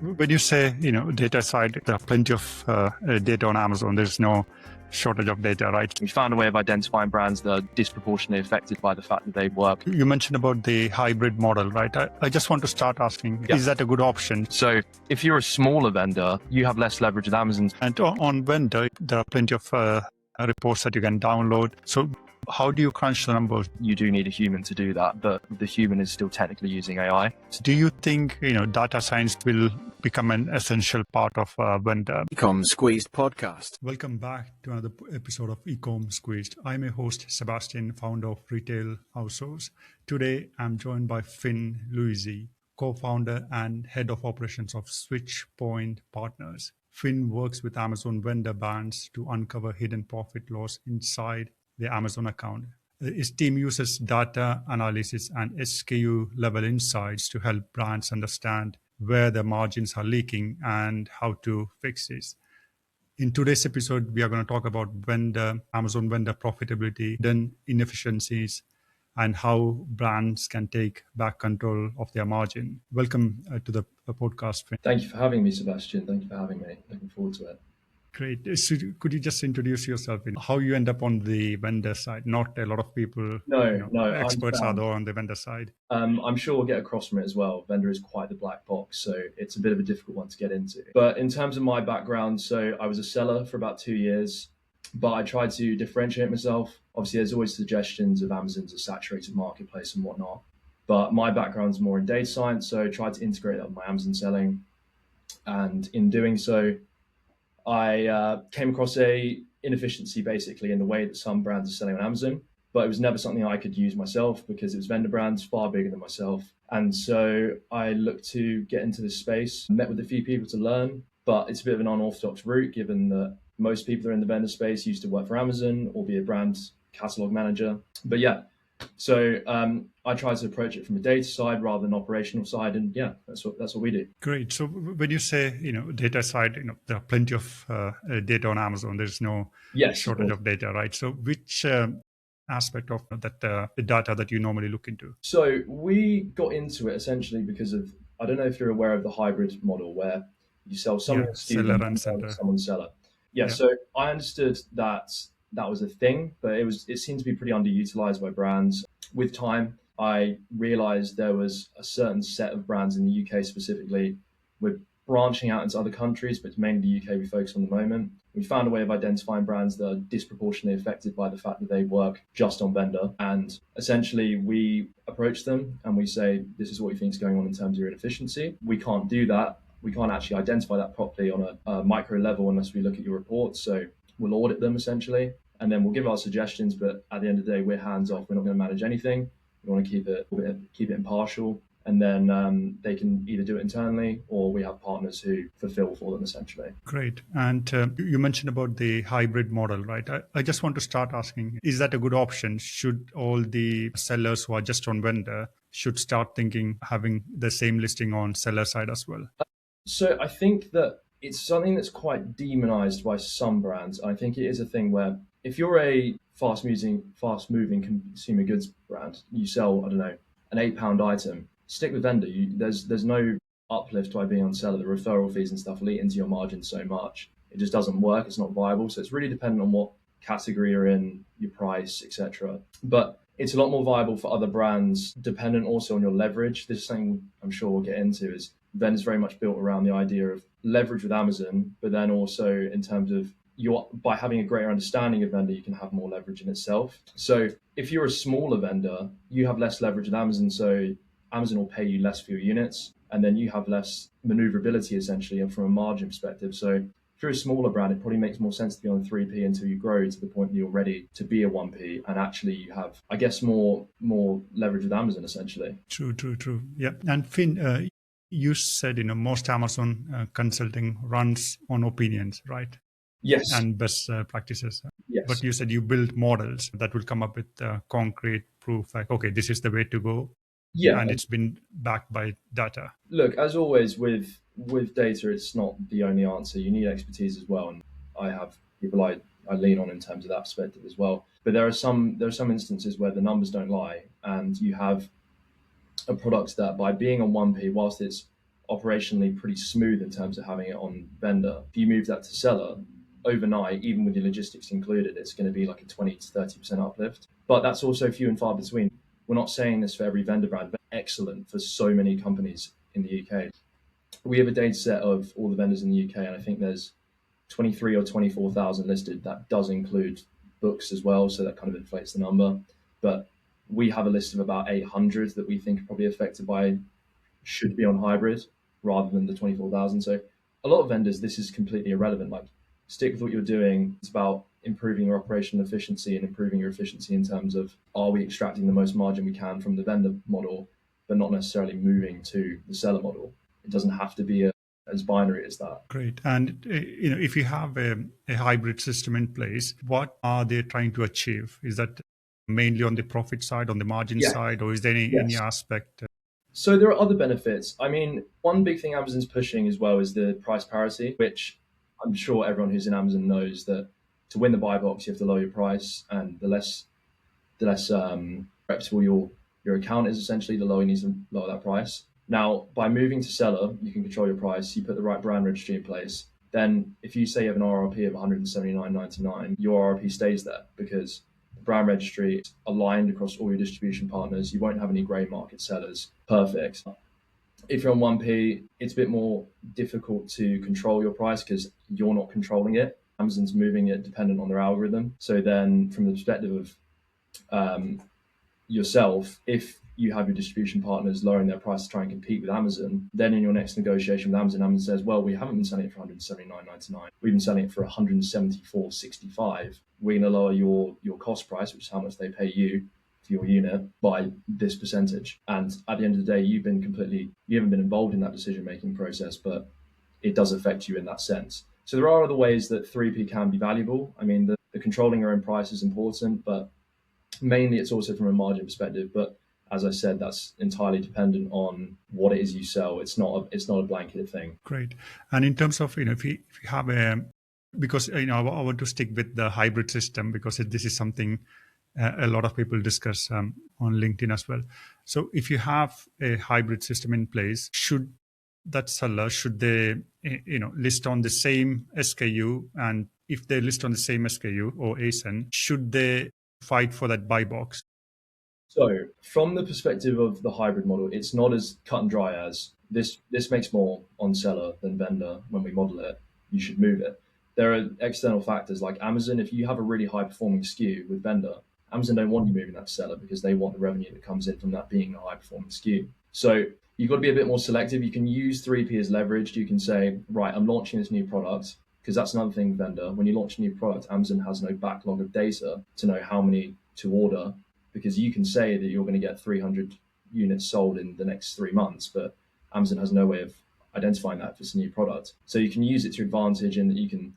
When you say, data side, there are plenty of data on Amazon. There's no shortage of data, right? We found a way of identifying brands that are disproportionately affected by the fact that they work. You mentioned about the hybrid model, right? I just want to start asking, Is that a good option? So if you're a smaller vendor, you have less leverage with Amazon. And on vendor, there are plenty of reports that you can download. So how do you crunch the numbers? You do need a human to do that, but the human is still technically using AI. Do you think, data science will become an essential part of vendor? Ecom Squeezed podcast. Welcome back to another episode of Ecom Squeezed. I'm your host, Sebastian, founder of Retail-Outsource. Today, I'm joined by Leuzzi, co-founder and head of operations of Switchpoint Partners. Finn works with Amazon vendor brands to uncover hidden profit loss inside the Amazon account. His team uses data analysis and SKU level insights to help brands understand where their margins are leaking and how to fix this. In today's episode, we are going to talk about Amazon vendor profitability, then inefficiencies, and how brands can take back control of their margin. Welcome to the podcast, Finn. Thank you for having me, Sebastian. Thank you for having me. Looking forward to it. Great. So could you just introduce yourself in how you end up on the vendor side? Not a lot of people, experts are on the vendor side. I'm sure we'll get across from it as well. Vendor is quite the black box, so it's a bit of a difficult one to get into. But in terms of my background, so I was a seller for about 2 years, but I tried to differentiate myself. Obviously, there's always suggestions of Amazon's a saturated marketplace and whatnot. But my background's more in data science, so I tried to integrate that with my Amazon selling. And in doing so, I came across a inefficiency basically in the way that some brands are selling on Amazon, but it was never something I could use myself because it was vendor brands far bigger than myself. And so I looked to get into this space, met with a few people to learn, but it's a bit of an unorthodox route given that most people that are in the vendor space used to work for Amazon or be a brand catalog manager. But yeah, so I tried to approach it from a data side rather than operational side, and yeah, that's what we do. Great. So when you say data side, there are plenty of data on Amazon. There's no shortage of data, right? So which aspect of that the data that you normally look into? So we got into it essentially because of, I don't know if you're aware of the hybrid model where you sell someone seller and sender. Someone seller. Yeah. So I understood that was a thing, but it seemed to be pretty underutilized by brands. With time, I realized there was a certain set of brands in the UK specifically. We're branching out into other countries, but it's mainly the UK we focus on at the moment. We found a way of identifying brands that are disproportionately affected by the fact that they work just on vendor. And essentially we approach them and we say, this is what you think is going on in terms of your inefficiency. We can't do that. We can't actually identify that properly on a micro level unless we look at your reports. So we'll audit them essentially, and then we'll give our suggestions. But at the end of the day, we're hands off. We're not going to manage anything. We want to keep it impartial. And then they can either do it internally or we have partners who fulfill for them essentially. Great. And you mentioned about the hybrid model, right? I just want to start asking, is that a good option? Should all the sellers who are just on vendor should start thinking having the same listing on seller side as well? So I think that it's something that's quite demonized by some brands. I think it is a thing where if you're a fast-moving consumer goods brand, you sell, I don't know, an £8 item, stick with vendor. There's no uplift by being on seller. The referral fees and stuff will eat into your margin so much. It just doesn't work. It's not viable. So it's really dependent on what category you're in, your price, etc. But it's a lot more viable for other brands, dependent also on your leverage. This is something I'm sure we'll get into, is vendor's very much built around the idea of leverage with Amazon, but then also in terms of by having a greater understanding of vendor, you can have more leverage in itself. So if you're a smaller vendor, you have less leverage with Amazon. So Amazon will pay you less for your units, and then you have less maneuverability essentially from a margin perspective. So if you're a smaller brand, it probably makes more sense to be on 3P until you grow to the point that you're ready to be a 1P, and actually you have, I guess, more leverage with Amazon essentially. True. Yeah. And Finn, you said most Amazon consulting runs on opinions, right? Yes. And best practices. Yes. But you said you build models that will come up with concrete proof, like, okay, this is the way to go. Yeah. And it's been backed by data. Look, as always with data, it's not the only answer. You need expertise as well. And I have people I lean on in terms of that perspective as well. But there are some instances where the numbers don't lie, and you have a product that by being on 1P, whilst it's operationally pretty smooth in terms of having it on vendor. If you move that to seller, overnight, even with your logistics included, it's going to be like a 20 to 30% uplift. But that's also few and far between. We're not saying this for every vendor brand, but excellent for so many companies in the UK. We have a data set of all the vendors in the UK, and I think there's 23 or 24,000 listed. That does include books as well, so that kind of inflates the number. But we have a list of about 800 that we think are probably affected by, should be on hybrid rather than the 24,000. So a lot of vendors, this is completely irrelevant. Like, stick with what you're doing. It's about improving your operational efficiency and improving your efficiency in terms of, are we extracting the most margin we can from the vendor model, but not necessarily moving to the seller model. It doesn't have to be as binary as that. Great. And if you have a hybrid system in place, what are they trying to achieve? Is that mainly on the profit side, on the margin side, or is there any aspect? So there are other benefits. I mean, one big thing Amazon's pushing as well is the price parity, which I'm sure everyone who's in Amazon knows that to win the buy box, you have to lower your price, and the less reputable your account is, essentially, the lower you need to lower that price. Now, by moving to seller, you can control your price. You put the right brand registry in place. Then if you say you have an RRP of $179.99, your RRP stays there because the brand registry is aligned across all your distribution partners. You won't have any grey market sellers. Perfect. If you're on 1P, it's a bit more difficult to control your price because you're not controlling it. Amazon's moving it dependent on their algorithm. So then from the perspective of yourself, if you have your distribution partners lowering their price to try and compete with Amazon, then in your next negotiation with Amazon, Amazon says, well, we haven't been selling it for $179.99. We've been selling it for $174.65. We're going to lower your cost price, which is how much they pay you for your unit, by this percentage. And at the end of the day, you haven't been involved in that decision-making process, but it does affect you in that sense. So there are other ways that 3P can be valuable. I mean, the controlling your own price is important, but mainly it's also from a margin perspective. But as I said, that's entirely dependent on what it is you sell. It's not a blanket thing. Great. And in terms of, if you have because, I want to stick with the hybrid system because this is something a lot of people discuss on LinkedIn as well. So if you have a hybrid system in place, should they, list on the same SKU? And if they list on the same SKU or ASIN, should they fight for that buy box? So from the perspective of the hybrid model, it's not as cut and dry as this makes more on seller than vendor. When we model it, you should move it. There are external factors like Amazon. If you have a really high performing SKU with vendor, Amazon don't want you moving that to seller because they want the revenue that comes in from that being a high performing SKU. So you've got to be a bit more selective. You can use 3P as leverage. You can say, right, I'm launching this new product, because that's another thing with vendor. When you launch a new product, Amazon has no backlog of data to know how many to order, because you can say that you're going to get 300 units sold in the next 3 months, but Amazon has no way of identifying that if it's a new product. So you can use it to your advantage in that you can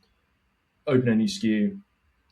open a new SKU,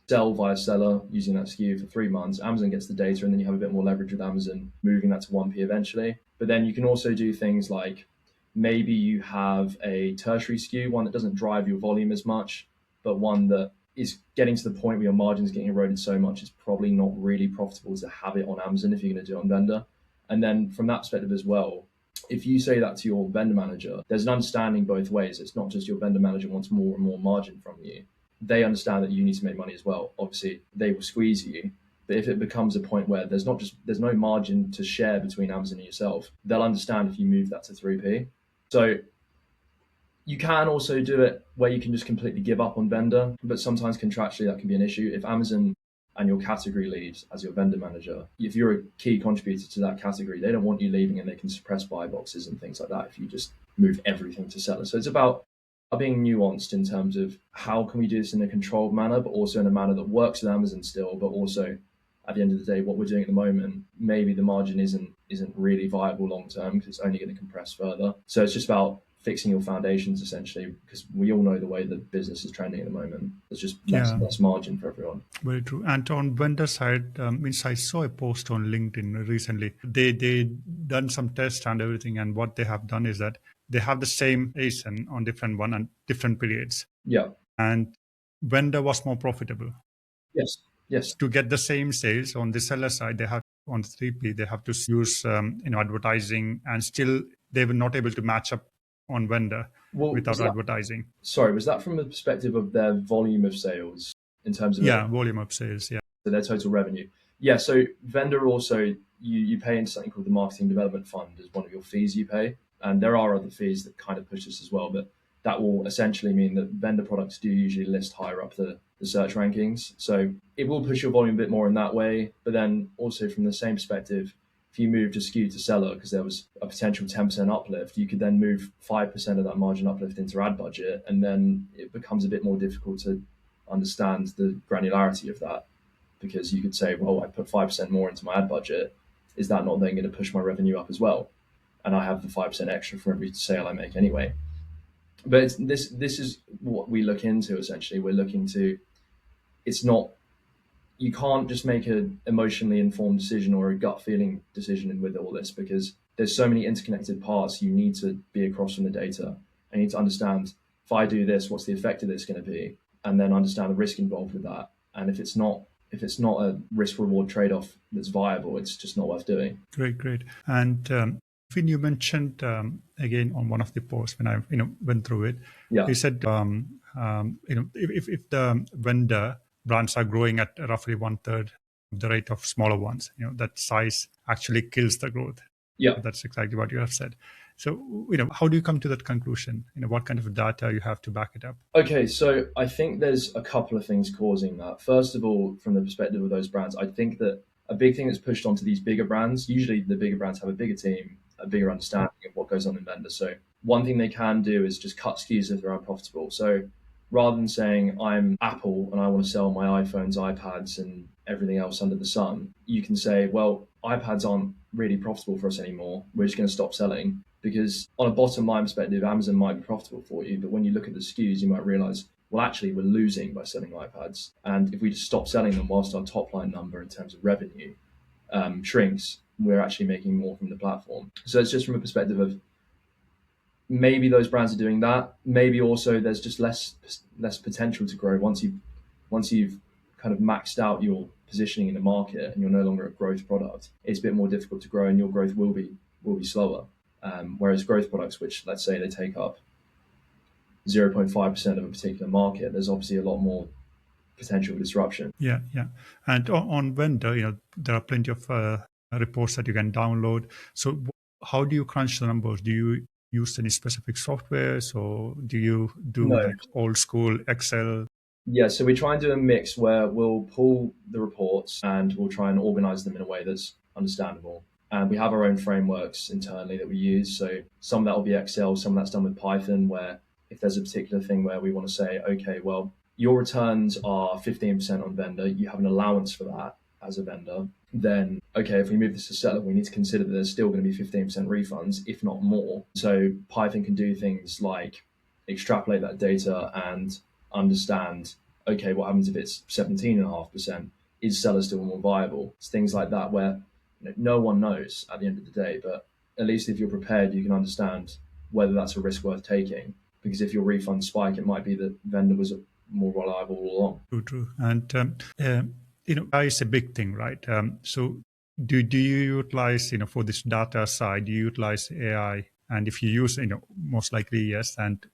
sell via seller using that SKU for 3 months. Amazon gets the data, and then you have a bit more leverage with Amazon, moving that to 1P eventually. But then you can also do things like maybe you have a tertiary SKU, one that doesn't drive your volume as much, but one that is getting to the point where your margins getting eroded so much it's probably not really profitable to have it on Amazon if you're going to do it on vendor. And then from that perspective as well, if you say that to your vendor manager, there's an understanding both ways. It's not just your vendor manager wants more and more margin from you. They understand that you need to make money as well. Obviously, they will squeeze you. But if it becomes a point where there's no margin to share between Amazon and yourself, they'll understand if you move that to 3P. So you can also do it where you can just completely give up on vendor, but sometimes contractually that can be an issue. If Amazon and your category lead as your vendor manager, if you're a key contributor to that category, they don't want you leaving, and they can suppress buy boxes and things like that if you just move everything to seller. So it's about being nuanced in terms of how can we do this in a controlled manner, but also in a manner that works with Amazon still, but also at the end of the day, what we're doing at the moment, maybe the margin isn't really viable long term because it's only going to compress further. So it's just about fixing your foundations essentially, because we all know the way that business is trending at the moment. There's just less margin for everyone. Very true. And on vendor side, I saw a post on LinkedIn recently. They done some tests and everything, and what they have done is that they have the same ASIN on different one and different periods. Yeah. And vendor was more profitable. Yes. To get the same sales on the seller side, they have on 3P, they have to use advertising, and still they were not able to match up on vendor Well, without advertising. was that from the perspective of their volume of sales in terms of volume of sales, their total revenue? Yeah, so vendor also, you pay into something called the Marketing Development Fund as one of your fees you pay. And there are other fees that kind of push this as well, but that will essentially mean that vendor products do usually list higher up the search rankings. So it will push your volume a bit more in that way. But then also from the same perspective, if you moved a SKU to seller because there was a potential 10% uplift, you could then move 5% of that margin uplift into ad budget. And then it becomes a bit more difficult to understand the granularity of that, because you could say, well, I put 5% more into my ad budget. Is that not then going to push my revenue up as well? And I have the 5% extra for every sale I make anyway. But this is what we look into, essentially. We're looking to, it's not, you can't just make an emotionally informed decision or a gut feeling decision with all this, because there's so many interconnected parts you need to be across from the data. I need to understand, if I do this, what's the effect of this going to be? And then understand the risk involved with that. And if it's not a risk reward trade-off that's viable, it's just not worth doing. Great. And Finn, you mentioned again on one of the posts when I went through it. Yeah. You said if the vendor brands are growing at roughly 1/3 the rate of smaller ones, that size actually kills the growth. Yeah, that's exactly what you have said. So how do you come to that conclusion? What kind of data you have to back it up? Okay, so I think there's a couple of things causing that. First of all, from the perspective of those brands, I think that a big thing that's pushed onto these bigger brands, usually the bigger brands have a bigger team, a bigger understanding of what goes on in vendor. So one thing they can do is just cut SKUs if they're unprofitable. So rather than saying I'm Apple and I want to sell my iPhones, iPads and everything else under the sun, you can say, well, iPads aren't really profitable for us anymore. We're just going to stop selling. Because on a bottom line perspective, Amazon might be profitable for you, but when you look at the SKUs, you might realize, well, actually, we're losing by selling iPads. And if we just stop selling them whilst our top line number in terms of revenue shrinks, we're actually making more from the platform. So it's just from a perspective of maybe those brands are doing that. Maybe also there's just less potential to grow once you've kind of maxed out your positioning in the market and you're no longer a growth product. It's a bit more difficult to grow, and your growth will be slower. Whereas growth products, which let's say they take up 0.5% of a particular market, there's obviously a lot more potential disruption. Yeah. And on vendor, there are plenty of reports that you can download. So how do you crunch the numbers? Do you use any specific softwares, or do you do like old school Excel? Yeah, so we try and do a mix where we'll pull the reports and we'll try and organize them in a way that's understandable. And we have our own frameworks internally that we use. So some of that will be Excel, some of that's done with Python, where if there's a particular thing where we want to say, okay, well, your returns are 15% on vendor, you have an allowance for that as a vendor, then, okay, if we move this to seller, we need to consider that there's still going to be 15% refunds, if not more. So Python can do things like extrapolate that data and understand, okay, what happens if it's 17.5%? Is seller still more viable? It's things like that where no one knows at the end of the day, but at least if you're prepared, you can understand whether that's a risk worth taking. Because if your refunds spike, it might be that vendor was more reliable all along. True. And AI is a big thing, right? So do you utilize, for this data side, do you utilize AI? And if you use, most likely yes. And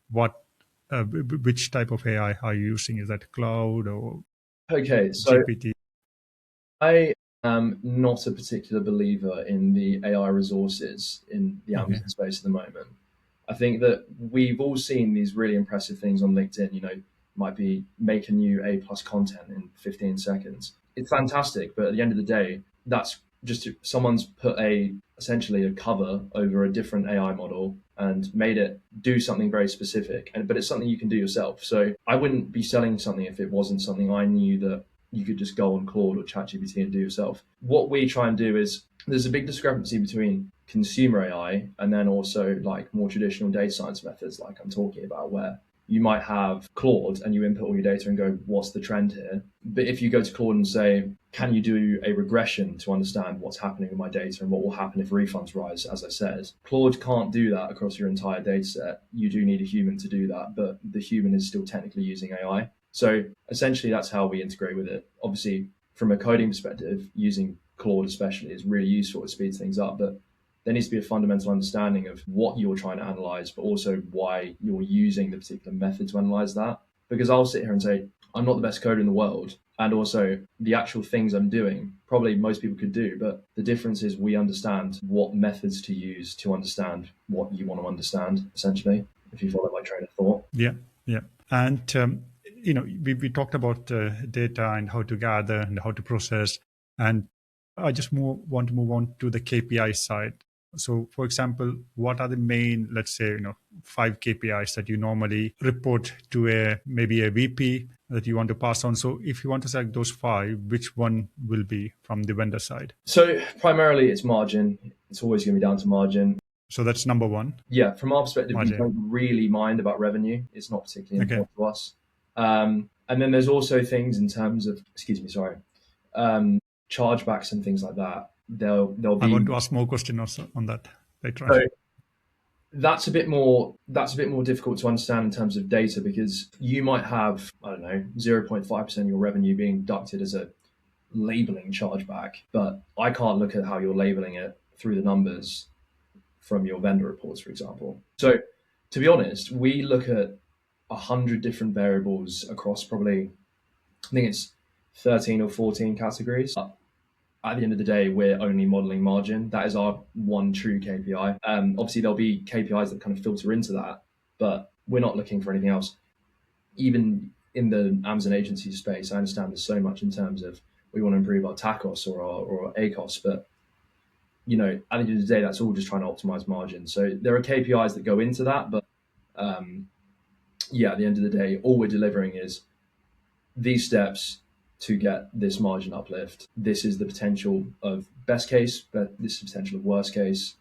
which type of AI are you using? Is that cloud or GPT? I am not a particular believer in the AI resources in the Amazon space at the moment. I think that we've all seen these really impressive things on LinkedIn, might be make a new A+ content in 15 seconds. It's fantastic, but at the end of the day, that's just someone's put essentially a cover over a different AI model and made it do something very specific. But it's something you can do yourself. So I wouldn't be selling something if it wasn't something I knew that you could just go on Claude or ChatGPT and do yourself. What we try and do is there's a big discrepancy between consumer AI and then also like more traditional data science methods like I'm talking about, where you might have Claude and you input all your data and go, what's the trend here? But if you go to Claude and say, can you do a regression to understand what's happening with my data and what will happen if refunds rise, as I said, Claude can't do that across your entire data set. You do need a human to do that, but the human is still technically using AI. So essentially that's how we integrate with it. Obviously, from a coding perspective, using Claude especially is really useful. It speeds things up. But there needs to be a fundamental understanding of what you're trying to analyze, but also why you're using the particular method to analyze that. Because I'll sit here and say, I'm not the best coder in the world. And also the actual things I'm doing, probably most people could do. But the difference is we understand what methods to use to understand what you want to understand, essentially, if you follow my train of thought. Yeah, yeah. And, we talked about data and how to gather and how to process. And I just want to move on to the KPI side. So, for example, what are the main, let's say, 5 KPIs that you normally report to maybe a VP that you want to pass on? So, if you want to select those 5, which one will be from the vendor side? So, primarily, it's margin. It's always going to be down to margin. So that's number 1. Yeah, from our perspective, margin. We don't really mind about revenue. It's not particularly important to us. And then there's also things in terms of, chargebacks and things like that. They'll be. I want to ask more questions on that later on. So that's a bit more difficult to understand in terms of data, because you might have, 0.5% of your revenue being deducted as a labeling chargeback, but I can't look at how you're labeling it through the numbers from your vendor reports, for example. So to be honest, we look at 100 different variables across probably, I think it's 13 or 14 categories. At the end of the day, we're only modeling margin. That is our one true KPI. Obviously, there'll be KPIs that kind of filter into that, but we're not looking for anything else. Even in the Amazon agency space, I understand there's so much in terms of we want to improve our TACOS or our ACOS, but at the end of the day, that's all just trying to optimize margin. So there are KPIs that go into that, but at the end of the day, all we're delivering is these steps to get this margin uplift. This is the potential of best case, but this is the potential of worst case,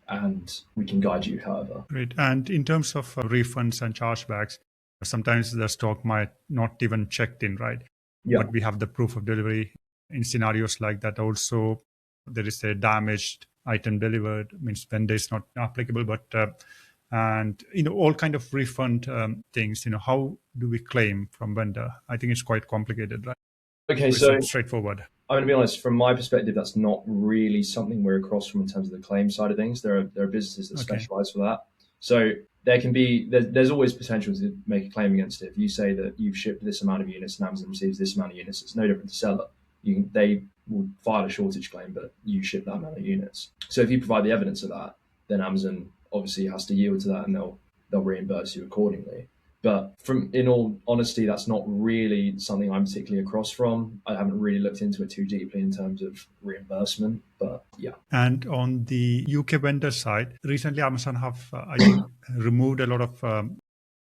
and we can guide you however. Great. And in terms of refunds and chargebacks, sometimes the stock might not even checked in, right? Yeah. But we have the proof of delivery in scenarios like that. Also, there is a damaged item delivered, means vendor is not applicable, but and all kind of refund things. How do we claim from vendor? I think it's quite complicated, right? Okay, it's so straightforward. I'm going to be honest. From my perspective, that's not really something we're across from in terms of the claim side of things. There are businesses that specialize for that. So there can be there's always potential to make a claim against it. If you say that you've shipped this amount of units and Amazon receives this amount of units, it's no different to seller. They will file a shortage claim, but you ship that amount of units. So if you provide the evidence of that, then Amazon obviously has to yield to that, and they'll reimburse you accordingly. But in all honesty, that's not really something I'm particularly across from. I haven't really looked into it too deeply in terms of reimbursement, but yeah. And on the UK vendor side, recently Amazon have, I think, removed a lot of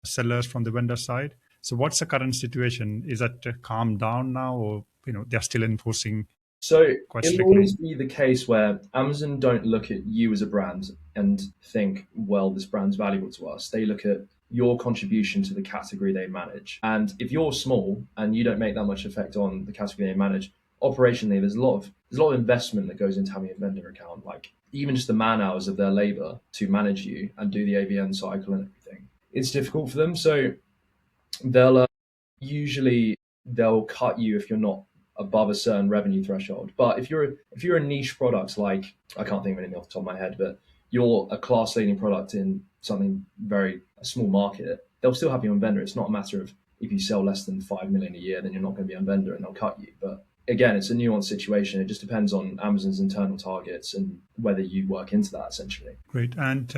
sellers from the vendor side. So what's the current situation? Is that calmed down now, or they're still enforcing? So quite it will strictly? always be the case where Amazon don't look at you as a brand and think, well, this brand's valuable to us. They look at your contribution to the category they manage. And if you're small and you don't make that much effect on the category they manage, operationally, there's a lot of investment that goes into having a vendor account, like even just the man hours of their labor to manage you and do the AVN cycle and everything. It's difficult for them. So they'll cut you if you're not above a certain revenue threshold. But if you're a niche product, like, I can't think of anything off the top of my head, but you're a class leading product in something a small market, they'll still have you on vendor. It's not a matter of if you sell less than 5 million a year, then you're not going to be on vendor and they'll cut you. But again, it's a nuanced situation. It just depends on Amazon's internal targets and whether you work into that, essentially. Great. And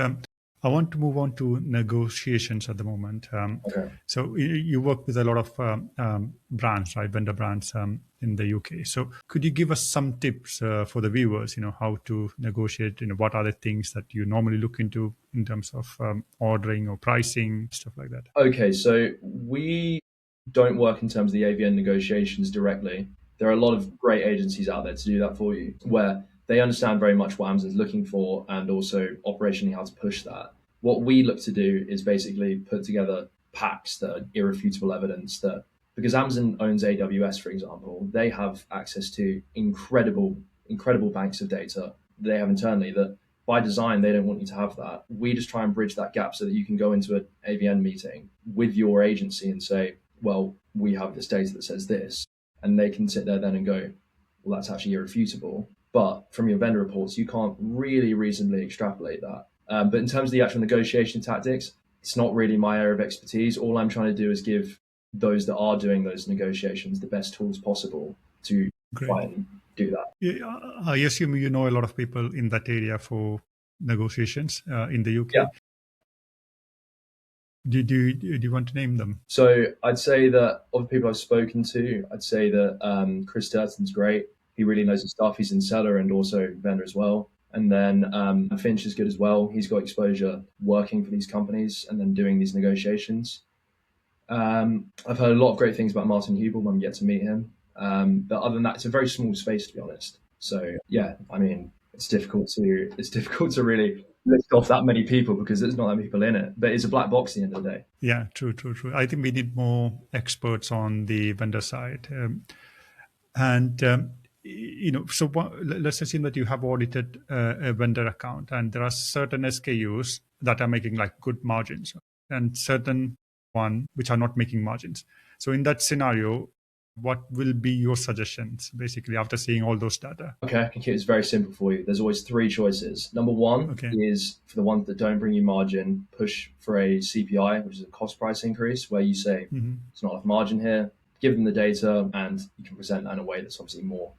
I want to move on to negotiations at the moment. Okay. So you work with a lot of brands, right? Vendor brands in the UK. So could you give us some tips for the viewers, how to negotiate, what are the things that you normally look into in terms of ordering or pricing, stuff like that? Okay. So we don't work in terms of the AVN negotiations directly. There are a lot of great agencies out there to do that for you, where they understand very much what Amazon's looking for and also operationally how to push that. What we look to do is basically put together packs that are irrefutable evidence that, because Amazon owns AWS, for example, they have access to incredible banks of data they have internally that by design, they don't want you to have that. We just try and bridge that gap so that you can go into an AVN meeting with your agency and say, well, we have this data that says this. And they can sit there then and go, well, that's actually irrefutable. but from your vendor reports, you can't really reasonably extrapolate that. But in terms of the actual negotiation tactics, it's not really my area of expertise. All I'm trying to do is give those that are doing those negotiations the best tools possible to try and do that. Yeah, I assume you know a lot of people in that area for negotiations in the UK. Yeah. Do you want to name them? So I'd say that of the people I've spoken to, I'd say that Chris Turton's great. He really knows his stuff. He's in seller and also vendor as well. And then Finch is good as well. He's got exposure working for these companies and then doing these negotiations. I've heard a lot of great things about Martin Hubel. I'm yet to meet him. But other than that, it's a very small space, to be honest. So yeah, I mean, it's difficult to really list off that many people because there's not that many people in it. But it's a black box at the end of the day. Yeah, true. I think we need more experts on the vendor side. So let's assume that you have audited a vendor account, and there are certain SKUs that are making like good margins, and certain one which are not making margins. So in that scenario, what will be your suggestions, basically, after seeing all those data? Okay, I can keep this very simple for you. There's always three choices. Number one is for the ones that don't bring you margin, push for a CPI, which is a cost price increase, where you say it's not enough margin here. Give them the data, and you can present that in a way that's obviously more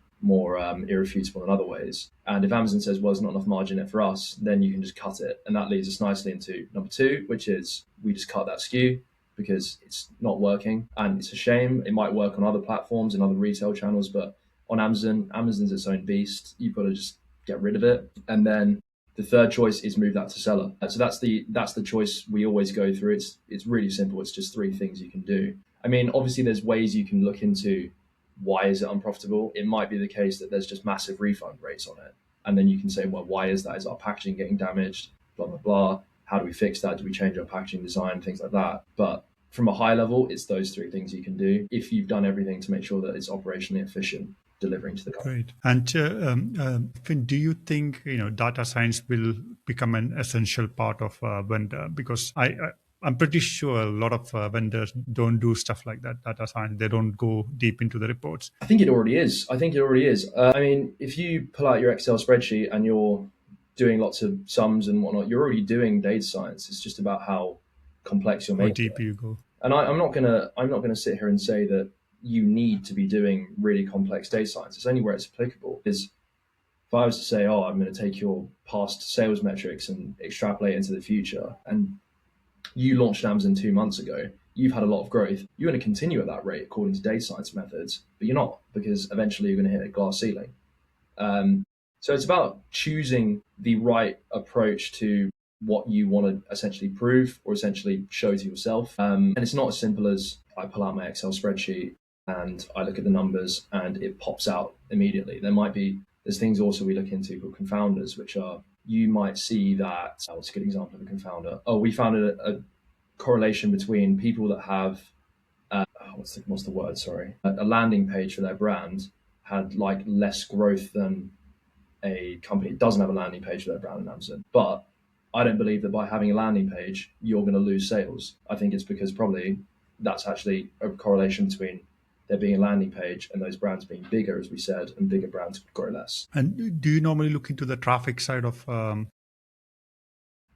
irrefutable in other ways. And if Amazon says, well, there's not enough margin in it for us, then you can just cut it. And that leads us nicely into number two, which is we just cut that SKU because it's not working. And it's a shame. It might work on other platforms and other retail channels, but on Amazon's its own beast. You've got to just get rid of it. And then the third choice is move that to seller. So that's the choice we always go through. It's really simple. It's just three things you can do. I mean, obviously there's ways you can look into why is it unprofitable. It might be the case that there's just massive refund rates on it. And then you can say, well, why is that? Is our packaging getting damaged? Blah, blah, blah. How do we fix that? Do we change our packaging design? Things like that. But from a high level, it's those three things you can do if you've done everything to make sure that it's operationally efficient delivering to the customer. Great. And Finn, do you think data science will become an essential part of vendor? Because I'm pretty sure a lot of vendors don't do stuff like that, data science. They don't go deep into the reports. I think it already is. I mean, if you pull out your Excel spreadsheet and you're doing lots of sums and whatnot, you're already doing data science. It's just about how complex you're making. How deep you go. And I'm not gonna sit here and say that you need to be doing really complex data science. It's only where it's applicable. Is if I was to say, I'm going to take your past sales metrics and extrapolate into the future, and you launched Amazon 2 months ago, you've had a lot of growth. You're going to continue at that rate according to data science methods, but you're not, because eventually you're going to hit a glass ceiling. So it's about choosing the right approach to what you want to essentially prove or essentially show to yourself. And it's not as simple as I pull out my Excel spreadsheet and I look at the numbers and it pops out immediately. There's things also we look into called confounders, which are, you might see that, what's a good example of a confounder? We found a correlation between people that have, what's the word? Sorry. A landing page for their brand had like less growth than a company that doesn't have a landing page for their brand in Amazon. But I don't believe that by having a landing page, you're going to lose sales. I think it's because probably that's actually a correlation between there being a landing page and those brands being bigger, as we said, and bigger brands would grow less. And do you normally look into the traffic side of?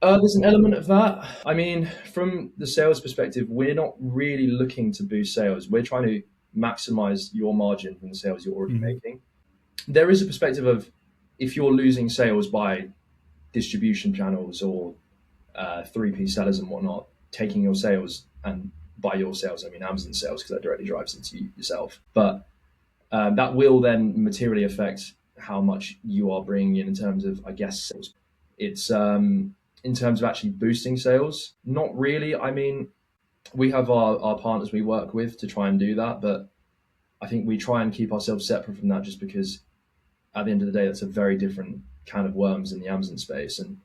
There's an element of that. I mean, from the sales perspective, we're not really looking to boost sales. We're trying to maximize your margin from the sales you're already making. There is a perspective of if you're losing sales by distribution channels or 3P sellers and whatnot, taking your sales, and by your sales, I mean Amazon sales, because that directly drives into yourself. But that will then materially affect how much you are bringing in terms of, I guess, sales. It's in terms of actually boosting sales, not really. I mean, we have our partners we work with to try and do that, but I think we try and keep ourselves separate from that just because at the end of the day, that's a very different can of worms in the Amazon space. And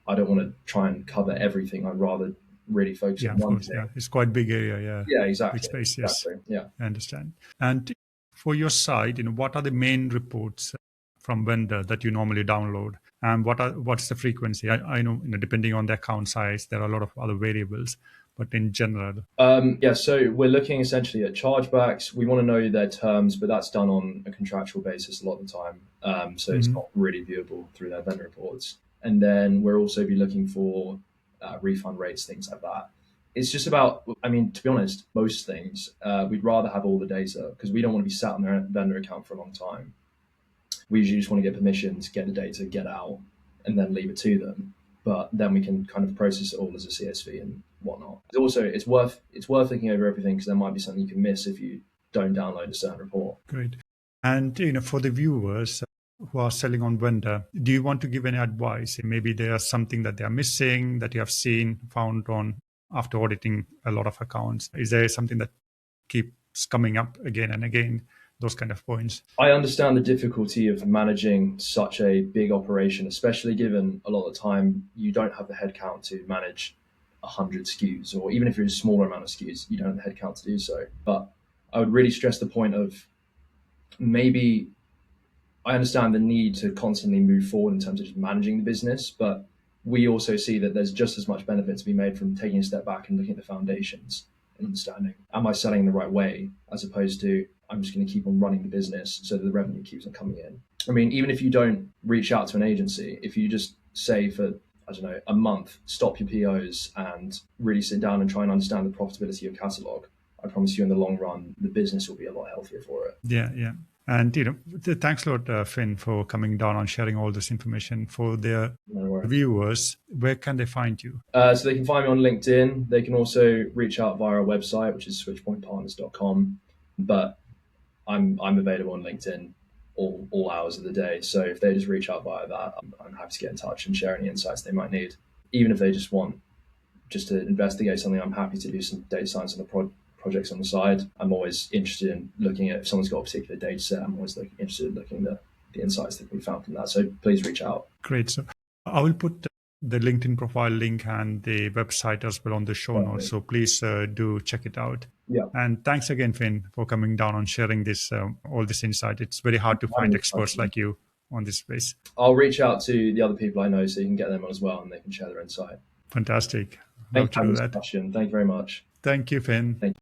I don't want to try and cover everything. I'd rather really focus on one thing. Yeah, it's quite big area. Yeah, exactly. Big space, yes. Exactly. Yeah, I understand. And for your side, what are the main reports from vendor that you normally download And what's the frequency? I know, depending on the account size, there are a lot of other variables, but in general. So we're looking essentially at chargebacks. We want to know their terms, but that's done on a contractual basis a lot of the time. So it's not really viewable through their vendor reports. And then we'll also be looking for refund rates, things like that. It's just about, to be honest, most things, we'd rather have all the data because we don't want to be sat on their vendor account for a long time. We usually just want to get permission to get the data, get out, and then leave it to them. But then we can kind of process it all as a CSV and whatnot. Also, it's worth looking over everything because there might be something you can miss if you don't download a certain report. Great. And for the viewers who are selling on vendor, do you want to give any advice? Maybe there's something that they are missing that you have found on after auditing a lot of accounts. Is there something that keeps coming up again and again? Those kind of points. I understand the difficulty of managing such a big operation, especially given a lot of the time you don't have the headcount to manage 100 SKUs, or even if you're a smaller amount of SKUs, you don't have the headcount to do so. But I would really stress the point of maybe I understand the need to constantly move forward in terms of just managing the business, but we also see that there's just as much benefit to be made from taking a step back and looking at the foundations and understanding, am I selling the right way, as opposed to I'm just going to keep on running the business so that the revenue keeps on coming in. Even if you don't reach out to an agency, if you just say for, a month, stop your POs and really sit down and try and understand the profitability of catalog, I promise you in the long run, the business will be a lot healthier for it. Yeah. And, thanks a lot, Finn, for coming down and sharing all this information. For their viewers, where can they find you? So they can find me on LinkedIn. They can also reach out via our website, which is switchpointpartners.com. But I'm available on LinkedIn all hours of the day. So if they just reach out via that, I'm happy to get in touch and share any insights they might need. Even if they just want to investigate something, I'm happy to do some data science on the projects on the side. I'm always interested in looking at if someone's got a particular data set. I'm always interested in looking at the insights that we found from that. So please reach out. Great. So I will put the LinkedIn profile link and the website as well on the show notes. So please do check it out. Yeah. And thanks again, Finn, for coming down and sharing this all this insight. It's very hard to find experts like you on this space. I'll reach out to the other people I know so you can get them on as well and they can share their insight. Fantastic. Thank you for the discussion. Thank you very much. Thank you, Finn. Thank you.